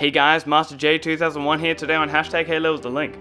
Hey guys, Master J2001 here today on hashtag Halo is the link.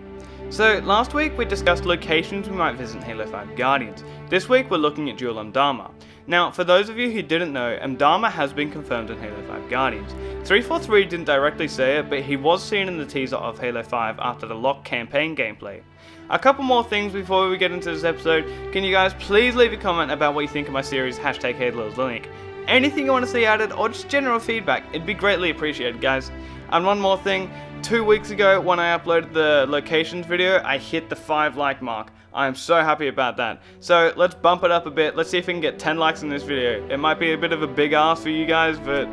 So last week we discussed locations we might visit in Halo 5 Guardians. This week we're looking at Jul Mdama. Now for those of you who didn't know, Mdama has been confirmed in Halo 5 Guardians. 343 didn't directly say it, but he was seen in the teaser of Halo 5 after the lock campaign gameplay. A couple more things before we get into this episode. Can you guys please leave a comment about what you think of my series hashtag Halo is the link? Anything you want to see added or just general feedback, it'd be greatly appreciated guys. And one more thing, 2 weeks ago when I uploaded the locations video, I hit the 5 like mark. I am so happy about that. So let's bump it up a bit, let's see if we can get 10 likes in this video. It might be a bit of a big ask for you guys, but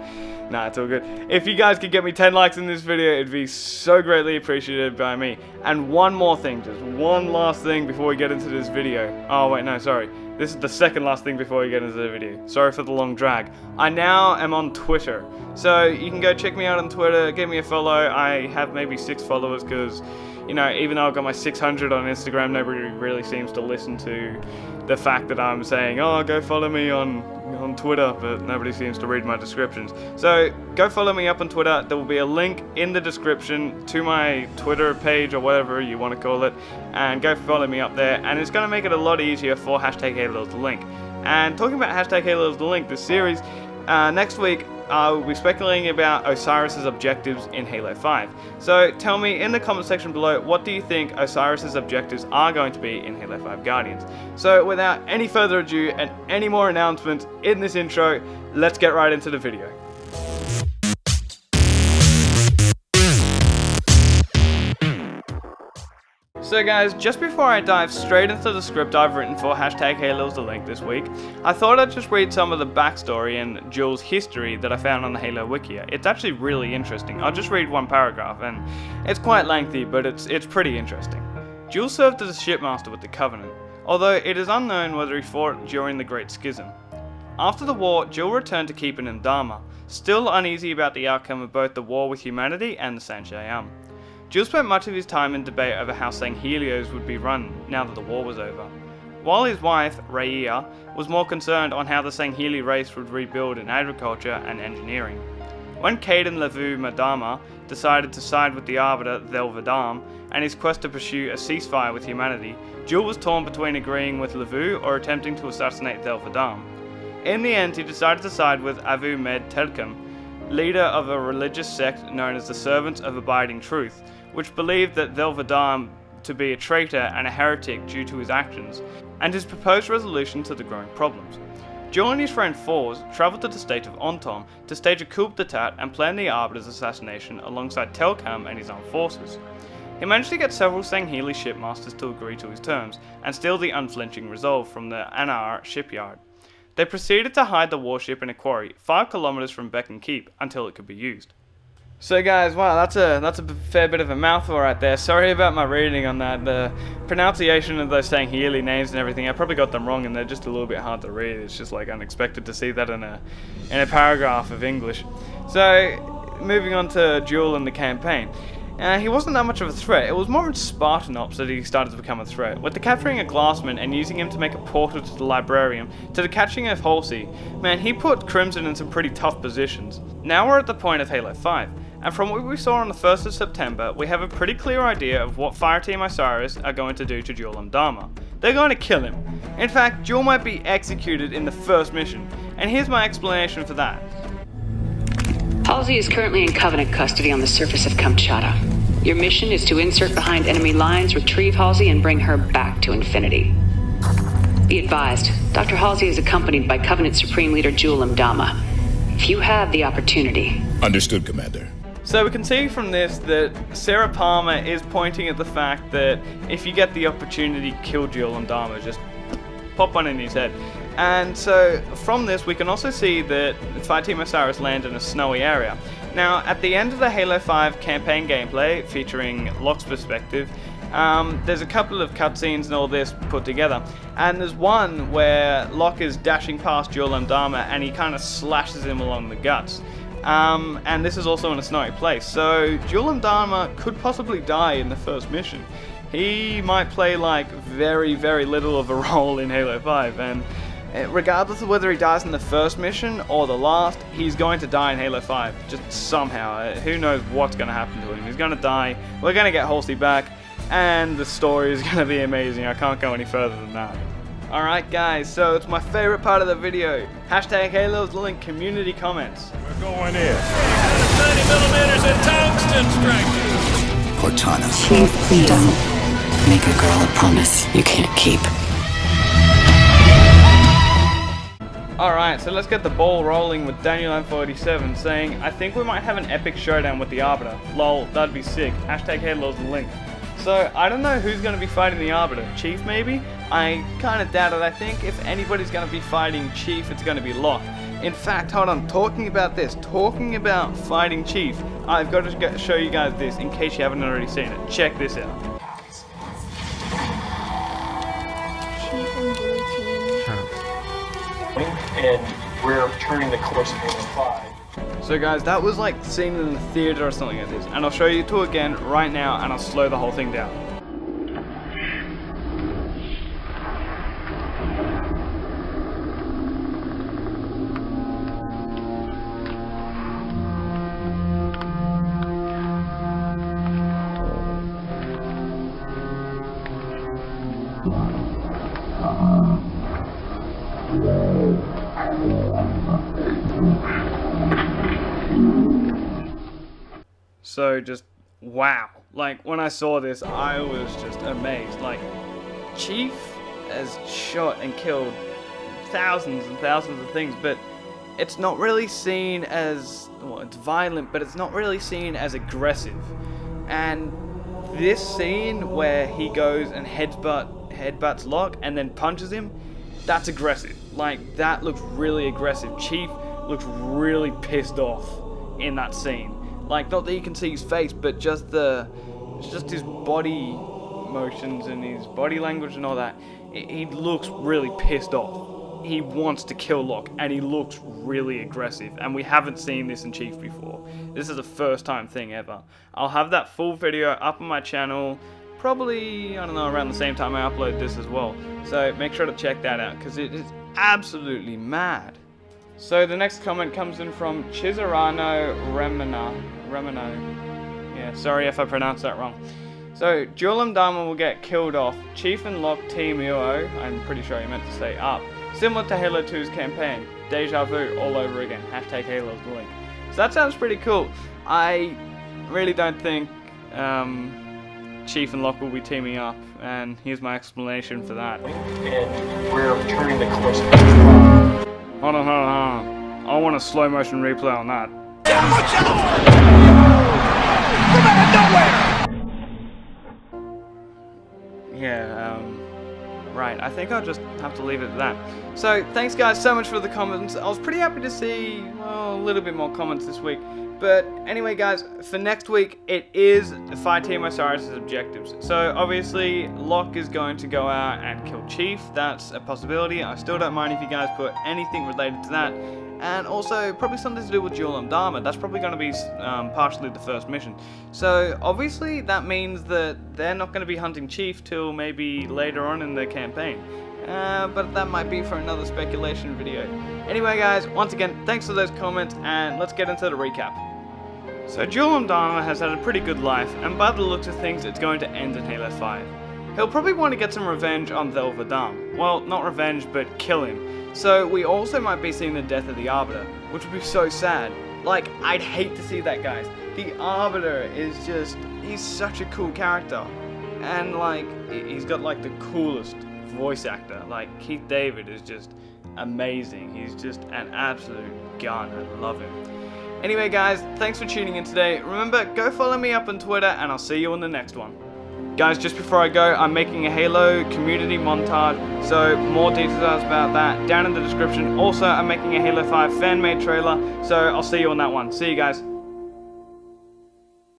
nah, it's all good. If you guys could get me 10 likes in this video, it'd be so greatly appreciated by me. And one more thing, just one last thing before we get into this video. Oh wait, no, sorry. This is the second last thing before we get into the video. Sorry for the long drag. I now am on Twitter. So you can go check me out on Twitter, give me a follow. I have maybe 6 followers because, you know, even though I've got my 600 on Instagram, nobody really seems to listen to the fact that I'm saying, oh, go follow me on Twitter, but nobody seems to read my descriptions. So go follow me up on Twitter. There will be a link in the description to my Twitter page or whatever you want to call it, and go follow me up there, and it's going to make it a lot easier for hashtag Halo is the link. And talking about hashtag Halo is the link, this series, next week I will be speculating about Osiris's objectives in Halo 5. So tell me in the comment section below, what do you think Osiris's objectives are going to be in Halo 5 Guardians? So without any further ado and any more announcements in this intro, let's get right into the video. So guys, just before I dive straight into the script I've written for hashtag Halo is the link this week, I thought I'd just read some of the backstory and Jul's history that I found on the Halo Wiki. It's actually really interesting. I'll just read one paragraph, and it's quite lengthy, but it's pretty interesting. Jul served as a shipmaster with the Covenant, although it is unknown whether he fought during the Great Schism. After the war, Jul returned to keep in Mdama, still uneasy about the outcome of both the war with humanity and the Sanshayam. Jul spent much of his time in debate over how Sanghelios would be run now that the war was over, while his wife, Rhaeya, was more concerned on how the Sangheli race would rebuild in agriculture and engineering. When Kaidan Levu Mdama decided to side with the Arbiter Thel 'Vadam and his quest to pursue a ceasefire with humanity, Jul was torn between agreeing with Levu or attempting to assassinate Thel 'Vadam. In the end, he decided to side with Avu Med Tedkum, leader of a religious sect known as the Servants of Abiding Truth, which believed that Thel 'Vadam to be a traitor and a heretic due to his actions, and his proposed resolution to the growing problems. Jul and his friend Forz travelled to the state of Ontom to stage a coup d'etat and plan the Arbiter's assassination alongside Telkam and his armed forces. He managed to get several Sangheli shipmasters to agree to his terms, and steal the unflinching resolve from the Anar shipyard. They proceeded to hide the warship in a quarry 5 kilometers from Beacon Keep until it could be used. So guys, wow, that's a fair bit of a mouthful right there. Sorry about my reading on that. The pronunciation of those Sangheli names and everything, I probably got them wrong and they're just a little bit hard to read. It's just like unexpected to see that in a paragraph of English. So, moving on to Jul and the campaign. He wasn't that much of a threat. It was more in Spartan Ops that he started to become a threat, with the capturing of Glassman and using him to make a portal to the Librarium, to the catching of Halsey. Man, he put Crimson in some pretty tough positions. Now we're at the point of Halo 5, and from what we saw on the 1st of September, we have a pretty clear idea of what Fireteam Osris are going to do to Jul Mdama. They're going to kill him. In fact, Jul might be executed in the first mission, and here's my explanation for that. Halsey is currently in Covenant custody on the surface of Kamchatka. Your mission is to insert behind enemy lines, retrieve Halsey, and bring her back to Infinity. Be advised, Dr. Halsey is accompanied by Covenant Supreme Leader Jul Mdama. If you have the opportunity... Understood, Commander. So we can see from this that Sarah Palmer is pointing at the fact that if you get the opportunity, kill Jul Mdama, just pop one in his head. And so from this we can also see that Fireteam Osris land in a snowy area. Now at the end of the Halo 5 campaign gameplay featuring Locke's perspective, there's a couple of cutscenes and all this put together, and there's one where Locke is dashing past Jul Mdama and he kind of slashes him along the guts. And this is also in a snowy place, so Jul Mdama could possibly die in the first mission. He might play like very, very little of a role in Halo 5, and Regardless of whether he dies in the first mission or the last, he's going to die in Halo 5. Just somehow. Who knows what's going to happen to him. He's going to die. We're going to get Halsey back. And the story is going to be amazing. I can't go any further than that. Alright guys, so it's my favorite part of the video. Hashtag Halo's Link community comments. We're going in. 90mm and tungsten strike. Cortana. Chief, please don't make a girl a promise you can't keep. Alright, so let's get the ball rolling with Daniel M47 saying, I think we might have an epic showdown with the Arbiter. Lol, that'd be sick. Hashtag Halo's Link. So, I don't know who's going to be fighting the Arbiter. Chief, maybe? I kind of doubt it. I think if anybody's going to be fighting Chief, it's going to be Locke. In fact, hold on, talking about fighting Chief, I've got to show you guys this in case you haven't already seen it. Check this out. Chief and Blue Team. And we're turning the course of Halo 5. So guys, that was like seen in the theater or something like this, and I'll show you two again right now, and I'll slow the whole thing down. So just wow, like when I saw this I was just amazed. Like Chief has shot and killed thousands and thousands of things, but it's not really seen as, well, it's violent, but it's not really seen as aggressive. And this scene where he goes and headbutts Locke and then punches him, that's aggressive. Like that looks really aggressive. Chief looks really pissed off in that scene. Like, not that you can see his face, but just his body motions and his body language and all that. He looks really pissed off. He wants to kill Locke, and he looks really aggressive. And we haven't seen this in Chief before. This is a first-time thing ever. I'll have that full video up on my channel, probably, I don't know, around the same time I upload this as well. So make sure to check that out, because it is absolutely mad. So the next comment comes in from Chisarano Remino. Yeah, sorry if I pronounced that wrong. So, Jul Mdama will get killed off. Chief and Locke team UO, I'm pretty sure you meant to say up. Similar to Halo 2's campaign. Deja vu all over again. Hashtag Halo's Link. So that sounds pretty cool. I really don't think Chief and Locke will be teaming up, and here's my explanation for that. And we're turning the course of Halo 5. Hold on. I want a slow motion replay on that. Yeah, right, I think I'll just have to leave it at that. So, thanks guys so much for the comments. I was pretty happy to see, well, a little bit more comments this week. But anyway guys, for next week, it is Fireteam Osris' objectives. So obviously, Locke is going to go out and kill Chief. That's a possibility. I still don't mind if you guys put anything related to that. And also, probably something to do with Jul Mdama. That's probably going to be partially the first mission. So obviously, that means that they're not going to be hunting Chief till maybe later on in the campaign. But that might be for another speculation video. Anyway guys, once again, thanks for those comments, and let's get into the recap. So Jul Mdama has had a pretty good life, and by the looks of things, it's going to end in Halo 5. He'll probably want to get some revenge on Jul Mdama. Well, not revenge, but kill him. So we also might be seeing the death of the Arbiter, which would be so sad. Like, I'd hate to see that, guys. The Arbiter is just, he's such a cool character. And like, he's got like the coolest voice actor. Like, Keith David is just amazing. He's just an absolute gun. I love him. Anyway guys, thanks for tuning in today. Remember, go follow me up on Twitter, and I'll see you on the next one. Guys, just before I go, I'm making a Halo community montage, so more details about that down in the description. Also, I'm making a Halo 5 fan-made trailer, so I'll see you on that one. See you guys.